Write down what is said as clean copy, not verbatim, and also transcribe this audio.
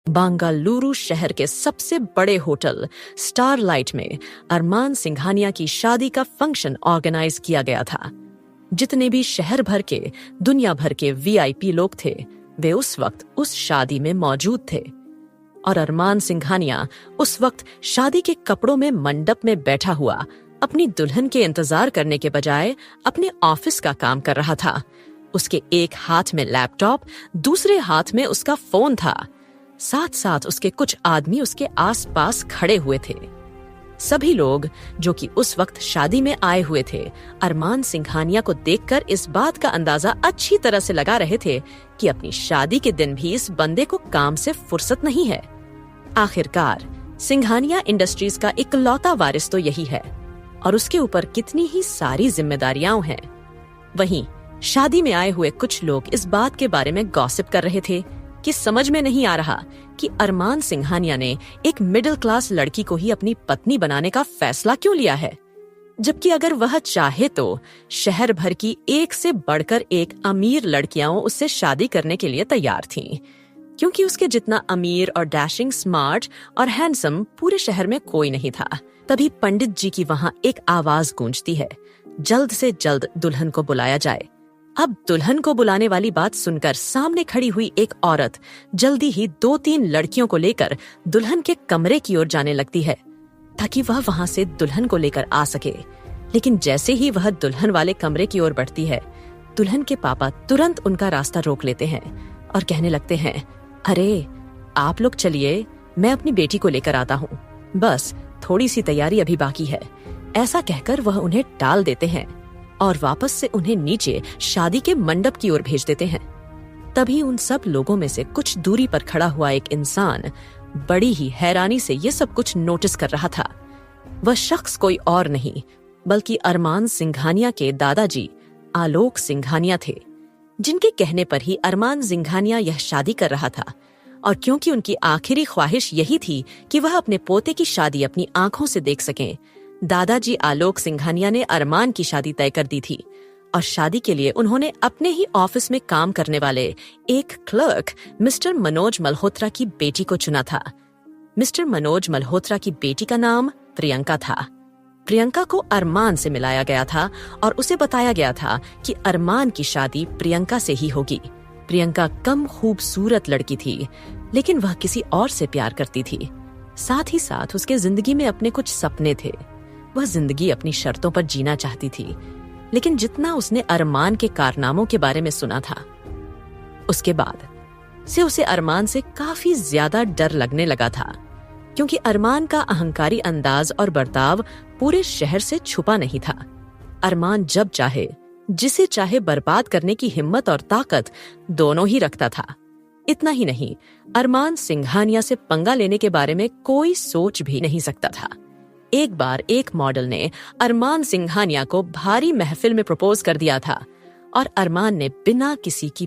बेंगलुरु शहर के सबसे बड़े होटल स्टारलाइट में अरमान सिंघानिया की शादी का फंक्शन ऑर्गेनाइज किया गया था। जितने भी शहर भर के, दुनिया भर के वीआईपी लोग थे, वे उस वक्त उस शादी में मौजूद थे। और अरमान सिंघानिया उस वक्त शादी के कपड़ों में मंडप में बैठा हुआ अपनी दुल्हन के इंतजार करने के बजाय अपने ऑफिस का काम कर रहा था। उसके एक हाथ में लैपटॉप, दूसरे हाथ में उसका फोन था। साथ साथ उसके कुछ आदमी उसके आसपास खड़े हुए थे। सभी लोग जो कि उस वक्त शादी में आए हुए थे, अरमान सिंघानिया को देखकर इस बात का अंदाजा अच्छी तरह से लगा रहे थे कि अपनी शादी के दिन भी इस बंदे को काम से फुर्सत नहीं है। आखिरकार सिंघानिया इंडस्ट्रीज का इकलौता वारिस तो यही है और उसके ऊपर कितनी ही सारी जिम्मेदारियां हैं। वहीं शादी में आए हुए कुछ लोग इस बात के बारे में गॉसिप कर रहे थे कि समझ में नहीं आ रहा कि अरमान सिंघानिया ने एक मिडिल क्लास लड़की को ही अपनी पत्नी बनाने का फैसला क्यों लिया है, जबकि अगर वह चाहे तो शहर भर की एक से बढ़कर एक अमीर लड़कियां उससे शादी करने के लिए तैयार थीं, क्योंकि उसके जितना अमीर और डैशिंग, स्मार्ट और हैंडसम पूरे शहर में कोई नहीं था। तभी पंडित जी की वहां एक आवाज गूंजती है, जल्द से जल्द दुल्हन को बुलाया जाए। अब दुल्हन को बुलाने वाली बात सुनकर सामने खड़ी हुई एक औरत जल्दी ही 2-3 लड़कियों को लेकर दुल्हन के कमरे की ओर जाने लगती है ताकि वह वहां से दुल्हन को लेकर आ सके। लेकिन जैसे ही वह दुल्हन वाले कमरे की ओर बढ़ती है, दुल्हन के पापा तुरंत उनका रास्ता रोक लेते हैं और कहने लगते हैं, अरे आप लोग चलिए, मैं अपनी बेटी को लेकर आता हूँ, बस थोड़ी सी तैयारी अभी बाकी है। ऐसा कहकर वह उन्हें टाल देते हैं और वापस से उन्हें नीचे शादी के मंडप की ओर भेज देते हैं। तभी उन सब लोगों में से कुछ दूरी पर खड़ा हुआ एक इंसान बड़ी ही हैरानी से ये सब कुछ नोटिस कर रहा था। वह शख्स कोई और नहीं बल्कि अरमान सिंघानिया के दादाजी आलोक सिंघानिया थे, जिनके कहने पर ही अरमान सिंघानिया यह शादी कर रहा था। और क्योंकि उनकी आखिरी ख्वाहिश यही थी कि वह अपने पोते की शादी अपनी आंखों से देख सकें, दादाजी आलोक सिंघानिया ने अरमान की शादी तय कर दी थी। और शादी के लिए उन्होंने अपने ही ऑफिस में काम करने वाले एक क्लर्क मिस्टर मनोज मल्होत्रा की बेटी को चुना था। मिस्टर मनोज मल्होत्रा की बेटी का नाम प्रियंका था। प्रियंका को अरमान से मिलाया गया था और उसे बताया गया था कि अरमान की शादी प्रियंका से ही होगी। प्रियंका कम खूबसूरत लड़की थी, लेकिन वह किसी और से प्यार करती थी। साथ ही साथ उसके जिंदगी में अपने कुछ सपने थे। वह जिंदगी अपनी शर्तों पर जीना चाहती थी, लेकिन जितना उसने अरमान के कारनामों के बारे में सुना था, उसके बाद से उसे अरमान से काफी ज्यादा डर लगने लगा था, क्योंकि अरमान का अहंकारी अंदाज और बर्ताव पूरे शहर से छुपा नहीं था। अरमान जब चाहे जिसे चाहे बर्बाद करने की हिम्मत और ताकत दोनों ही रखता था। इतना ही नहीं, अरमान सिंघानिया से पंगा लेने के बारे में कोई सोच भी नहीं सकता था। एक बार एक मॉडल ने अरमान सिंघानिया को भारी महफिल में प्रपोज कर दिया था और अरमान ने बिना किसी की